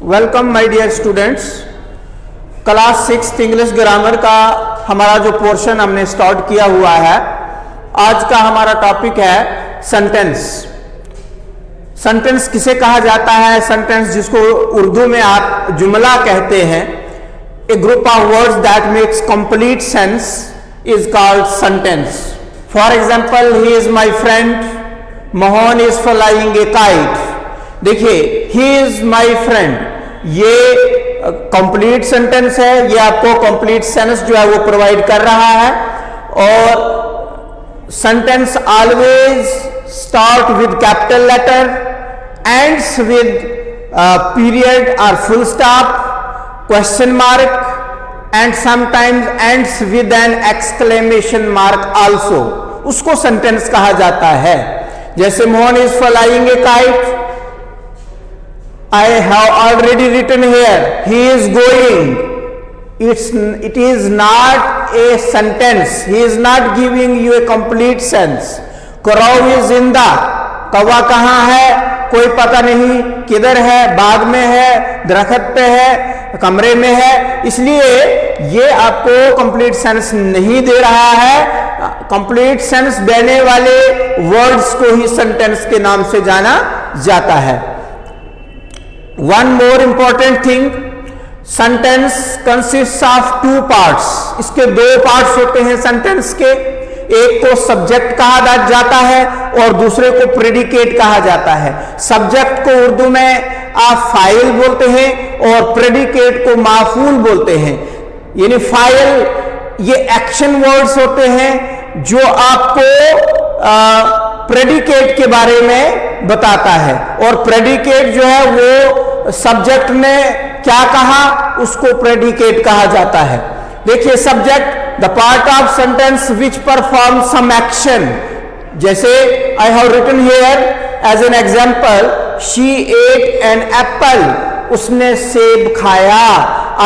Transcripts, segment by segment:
Welcome my dear students. Class 6 English grammar का हमारा जो पोर्शन हमने स्टार्ट किया हुआ है, आज का हमारा टॉपिक है सेंटेंस। सेंटेंस किसे कहा जाता है? सेंटेंस जिसको उर्दू में आप जुमला कहते हैं, a group of words that makes complete sense is called sentence. For example, he is my friend, Mohan is flying a kite. देखिए, ही इज माई फ्रेंड, ये कंप्लीट सेंटेंस है, ये आपको कंप्लीट सेंस जो है वो प्रोवाइड कर रहा है। और sentence always start with capital letter, ends with period और full stop, question mark, and sometimes ends with an exclamation mark also. उसको सेंटेंस कहा जाता है। जैसे Mohan is flying a kite, I have already written here, he is going. It is not a sentence. He is not giving you a complete sense. Crow is in the, कौवा कहाँ है? कोई पता नहीं, किधर है? बाग में है, दरख्त पे है, कमरे में है। इसलिए ये आपको कंप्लीट सेंस नहीं दे रहा है। कंप्लीट सेंस देने वाले वर्ड्स को ही सेंटेंस के नाम से जाना जाता है। One more important thing, sentence consists of two parts. इसके दो पार्ट्स होते हैं सेंटेंस के। एक को सब्जेक्ट कहा जाता है और दूसरे को प्रेडिकेट कहा जाता है। सब्जेक्ट को उर्दू में आप फाइल बोलते हैं और प्रेडिकेट को माफूल बोलते हैं। यानी फाइल ये एक्शन वर्ड्स होते हैं जो आपको प्रेडिकेट के बारे में बताता है, और प्रेडिकेट जो है वो सब्जेक्ट ने क्या कहा उसको प्रेडिकेट कहा जाता है। देखिए, subject the part of sentence which perform some action. जैसे I have written here as an example, she ate an apple, उसने सेब खाया।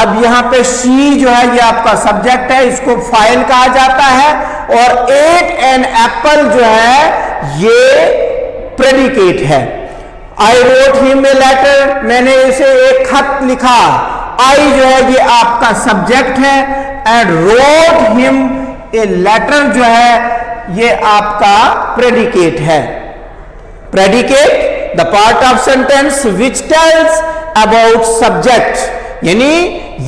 अब यहां पे शी जो है ये आपका सब्जेक्ट है, इसको फाइल कहा जाता है, और एट एन एप्पल जो है ये प्रेडिकेट है। I wrote him a letter, मैंने इसे एक खत लिखा। आई जो है ये आपका सब्जेक्ट है, and wrote him a letter जो है ये आपका प्रेडिकेट है। Predicate the part of sentence which tells about subject, यानी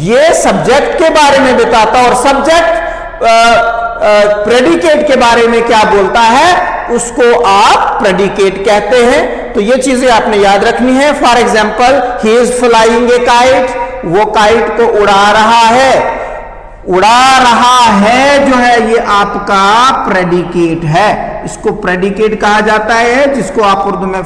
ये सब्जेक्ट के बारे में बताता, और सब्जेक्ट प्रेडिकेट के बारे में क्या बोलता है उसको आप प्रेडिकेट कहते हैं। तो ये चीजें आपने याद रखनी है। For example, he is flying a kite, वो काइट को उड़ा रहा है। उड़ा रहा है जो है ये आपका प्रेडिकेट है। इसको प्रेडिकेट कहा जाता है, जिसको आप उर्दू में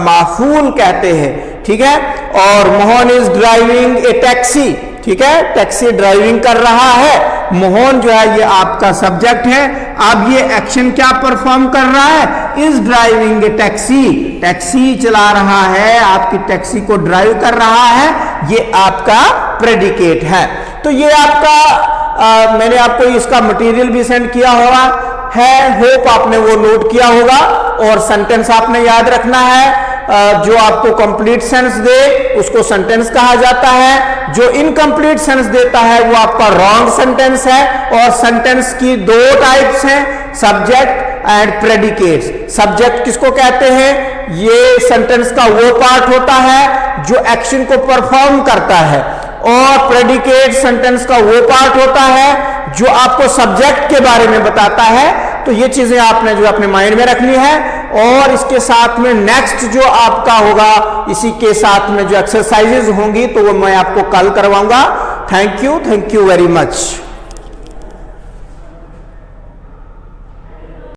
माफूल कहते हैं। ठीक है। और Mohan is driving A taxi, ठीक है, टैक्सी ड्राइविंग कर रहा है। मोहन जो है ये आपका सब्जेक्ट है। अब ये एक्शन क्या परफॉर्म कर रहा है? Is driving A taxi, taxi चला रहा है, आपकी टैक्सी को ड्राइव कर रहा है, ये आपका प्रेडिकेट है। तो ये आपका मैंने आपको इसका मटेरियल भी सेंड किया हुआ है, होप आपने वो नोट किया होगा। और सेंटेंस आपने याद रखना है, जो आपको कंप्लीट सेंस दे उसको सेंटेंस कहा जाता है। जो इनकम्प्लीट सेंस देता है वो आपका रॉन्ग सेंटेंस है। और सेंटेंस की दो टाइप्स हैं, सब्जेक्ट एंड प्रेडिकेट। सब्जेक्ट किसको कहते हैं? ये सेंटेंस का वो पार्ट होता है जो एक्शन को परफॉर्म करता है, और प्रेडिकेट सेंटेंस का वो पार्ट होता है जो आपको सब्जेक्ट के बारे में बताता है। तो ये चीजें आपने जो अपने माइंड में रखनी है। और इसके साथ में नेक्स्ट जो आपका होगा, इसी के साथ में जो एक्सरसाइजेज होंगी तो वो मैं आपको कल करवाऊंगा। Thank you very much.